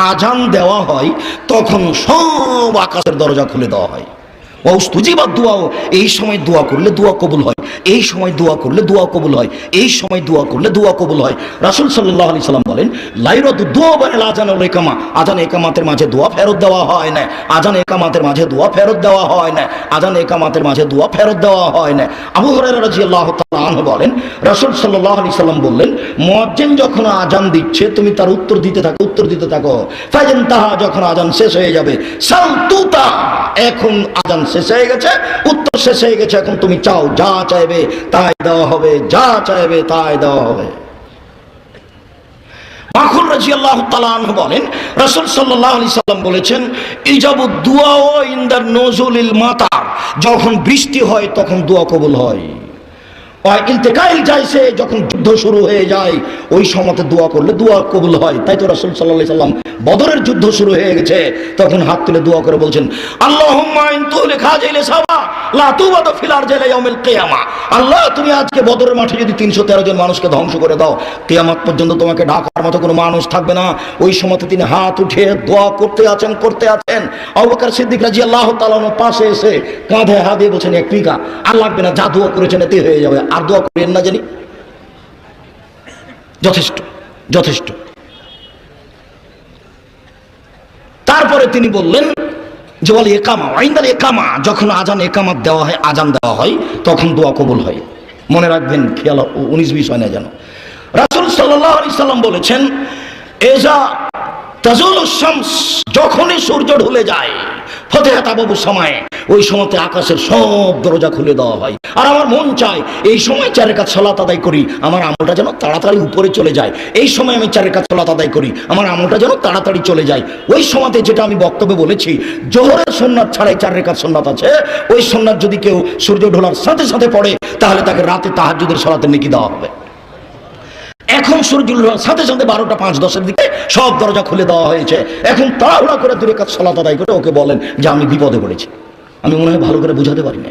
আজান দেওয়া হয় তখন সব আকাশের দরজা খুলে দেওয়া হয়। ওয়াস্তুজিবাদ দুআও, এই সময় দোয়া করলে দোয়া কবুল হয়, এই সময় দোয়া করলে দোয়া কবুল হয়, এই সময় দোয়া করলে দোয়া কবুল হয়। রাসূল সাল্লাল্লাহু আলাইহি সাল্লাম বলেন, লাইরাদু দুআ বাইনাল আযান ওয়াল ইকামা, আযান ইকামাতের মাঝে দোয়া ফেরত দেওয়া হয় না, আযান ইকামাতের মাঝে দোয়া ফেরত দেওয়া হয় না, আযান ইকামাতের মাঝে দোয়া ফেরত দেওয়া হয় না। আবু হুরায়রা রাদিয়াল্লাহু তাআলা আনহু বলেন, রাসূল সাল্লাল্লাহু আলাইহি সাল্লাম বললেন, মুয়াজ্জিন যখন আযান দিচ্ছে তুমি তার উত্তর দিতে থাকো, উত্তর দিতে থাকো। ফাইন তাহা, যখন আযান শেষ হয়ে যাবে, সালতুতা, এখন আযান শেষ হয়ে গেছে, উত্তর শেষ হয়ে গেছে, এখন তুমি চাও, যা চাইবে তাই দেওয়া হবে, যা চাইবে তাই দেওয়া হবে। মাখুল রাদিয়াল্লাহু তাআলা আনহু বলেন, রাসূল সাল্লাল্লাহু আলাইহি সাল্লাম বলেছেন, ইজাবুদ দুআ ইনদার নুজুলিল মাতার, যখন বৃষ্টি হয় তখন দোয়া কবুল হয়। ইলতিকাইল জাইসে, যখন যুদ্ধ শুরু হয়ে যায় ওই সময়তে দোয়া করলে দোয়া কবুল হয়। তাই তো রাসূল সাল্লাল্লাহু আলাইহি সাল্লাম বদরের যুদ্ধ শুরু হয়ে গেছে তখন হাত তুলে দোয়া করে বলছেন, আল্লাহুম্মা ইন তুহলিক হাযিহিল সাবা লা তুবাদু ফিল আরজি ইলা ইয়াউমিল কিয়ামা, আল্লাহ তুমি আজকে বদরের মাঠে যদি 313 জন মানুষকে ধ্বংস করে দাও, কিয়ামত পর্যন্ত তোমাকে ডাকার মতো কোনো মানুষ থাকবে না। ওই সময়তে তিনি হাত উঠিয়ে দোয়া করতে আছেন। আবু বকর সিদ্দিক রাদিয়াল্লাহু তাআলা পাশে এসে কাঁধে হাত দিয়ে বলছেন, এক বিঘা আর লাগবে না, যা দোয়া করেছেন এতে হয়ে যাবে, আর দোয়া করেন না জানি, যথেষ্ট যথেষ্ট। তারপরে তিনি বললেন যে বলে একামা ওয়াইন্দাল একামা, যখন আজান একামাত দেওয়া হয়, আজান দেওয়া হয় তখন দোয়া কবুল হয়। মনে রাখবেন, খেয়াল 19-20 হয় না যেন। রাসূল সাল্লাল্লাহু আলাইহি সাল্লাম বলেছেন, এজা তাজুলুশ শামস, যখনই সূর্য ঢলে যায়, ফতিহাত আবওয়াবুস সামায়ে, ওই সময়তে আকাশের সব দরজা খুলে দেওয়া হয়। আর আমার মন চায় এই সময় 4 রাকাত সালাত আদায় করি, আমার আমলটা যেন তাড়াতাড়ি উপরে চলে যায়। এই সময় আমি 4 রাকাত সালাত আদায় করি, আমার আমলটা যেন তাড়াতাড়ি চলে যায়। ওই সময়তে, যেটা আমি বক্তব্যে বলেছি, জোহরের সুন্নাত ছাড়াই 4 রাকাত সুন্নাত আছে, ওই সুন্নাত যদি কেউ সূর্য ঢোলার সাথে সাথে পড়ে তাহলে তাকে রাতে তাহাজ্জুদের সালাতের নেকি দেওয়া হবে। এখন সূর্য ঢোলার সাথে সাথে 12টা 5-10 দিকে সব দরজা খুলে দেওয়া হয়েছে। এখন তাড়াহুড়া করে 2 রাকাত সালাত আদায় করে ওকে বলেন যে আমি বিপদে পড়েছি। আমি মনে হয় ভালো করে বুঝাতে পারি না।